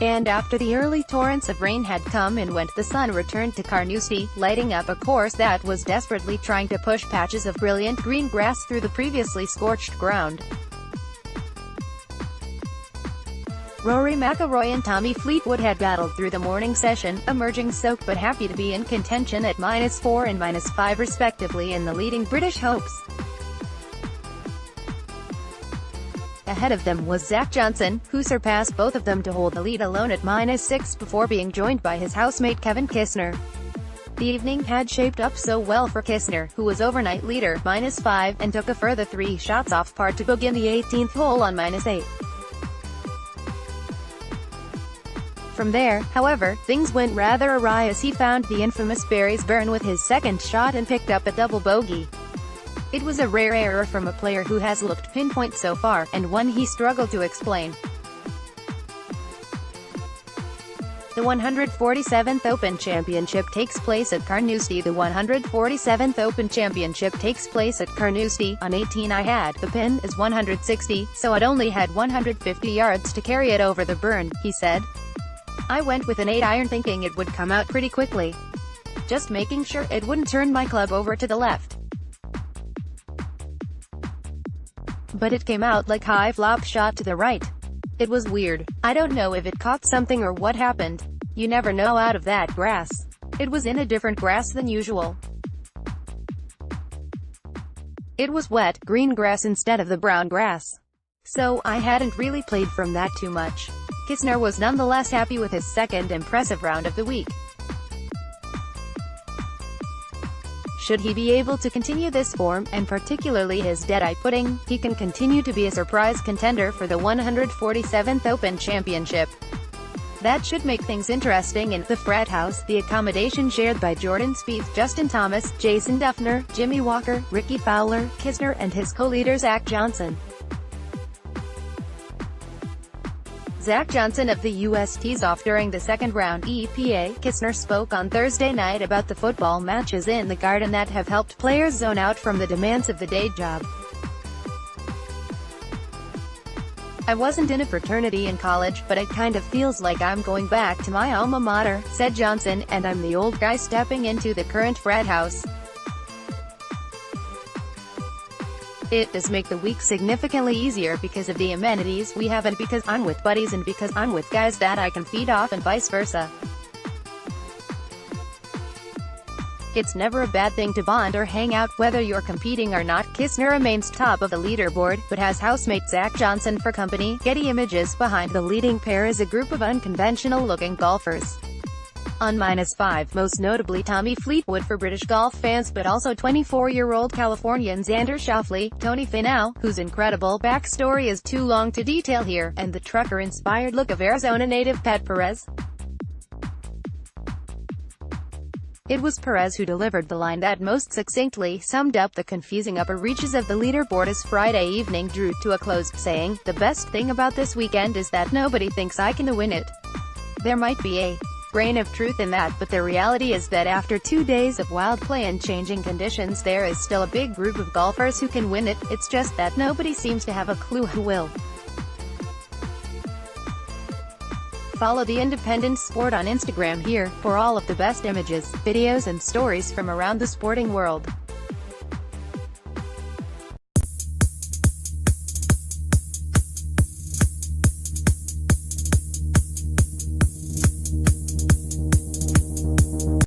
And after the early torrents of rain had come and went, the sun returned to Carnoustie, lighting up a course that was desperately trying to push patches of brilliant green grass through the previously scorched ground. Rory McIlroy and Fleetwood had battled through the morning session, emerging soaked but happy to be in contention at -4 and -5 respectively in the leading British hopes. Ahead of them was Johnson, who surpassed both of them to hold the lead alone at -6 before being joined by his housemate Kevin Kisner. The evening had shaped up so well for Kisner, who was overnight leader, -5, and took a further 3 shots off par to begin the 18th hole on -8. From there, however, things went rather awry as he found the infamous Barry's burn with his second shot and picked up a double bogey. It was a rare error from a player who has looked pinpoint so far, and one he struggled to explain. The 147th Open Championship takes place at Carnoustie. The 147th Open Championship takes place at Carnoustie. On 18 I had, the pin is 160, so I'd only had 150 yards to carry it over the burn, he said. I went with an 8-iron thinking it would come out pretty quickly. Just making sure it wouldn't turn my club over to the left. But it came out like high flop shot to the right. It was weird. I don't know if it caught something or what happened. You never know out of that grass. It was in a different grass than usual. It was wet, green grass instead of the brown grass. So, I hadn't really played from that too much. Kisner was nonetheless happy with his second impressive round of the week. Should he be able to continue this form, and particularly his dead-eye putting, he can continue to be a surprise contender for the 147th Open Championship. That should make things interesting in the Frat house, the accommodation shared by Jordan Spieth, Justin Thomas, Jason Dufner, Jimmy Walker, Ricky Fowler, Kisner, and his co-leader Zach Johnson. Zach Johnson of the U.S. tees off during the second round. EPA, Kisner spoke on Thursday night about the football matches in the Garden that have helped players zone out from the demands of the day job. I wasn't in a fraternity in college, but it kind of feels like I'm going back to my alma mater, said Johnson, and I'm the old guy stepping into the current frat house. It does make the week significantly easier because of the amenities we have and because I'm with buddies and because I'm with guys that I can feed off and vice versa. It's never a bad thing to bond or hang out, whether you're competing or not. Kisner remains top of the leaderboard, but has housemate Zach Johnson for company. Getty Images. Behind the leading pair is a group of unconventional-looking golfers. On -5, most notably Fleetwood for British golf fans, but also 24-year-old Californian Xander Schauffele, Tony Finau, whose incredible backstory is too long to detail here, and the trucker-inspired look of Arizona native Pat Perez. It was Perez who delivered the line that most succinctly summed up the confusing upper reaches of the leaderboard as Friday evening drew to a close, saying, "The best thing about this weekend is that nobody thinks I can win it." There might be a grain of truth in that, but the reality is that after 2 days of wild play and changing conditions, there is still a big group of golfers who can win it. It's just that nobody seems to have a clue who will. Follow The Independent Sport on Instagram here, for all of the best images, videos and stories from around the sporting world.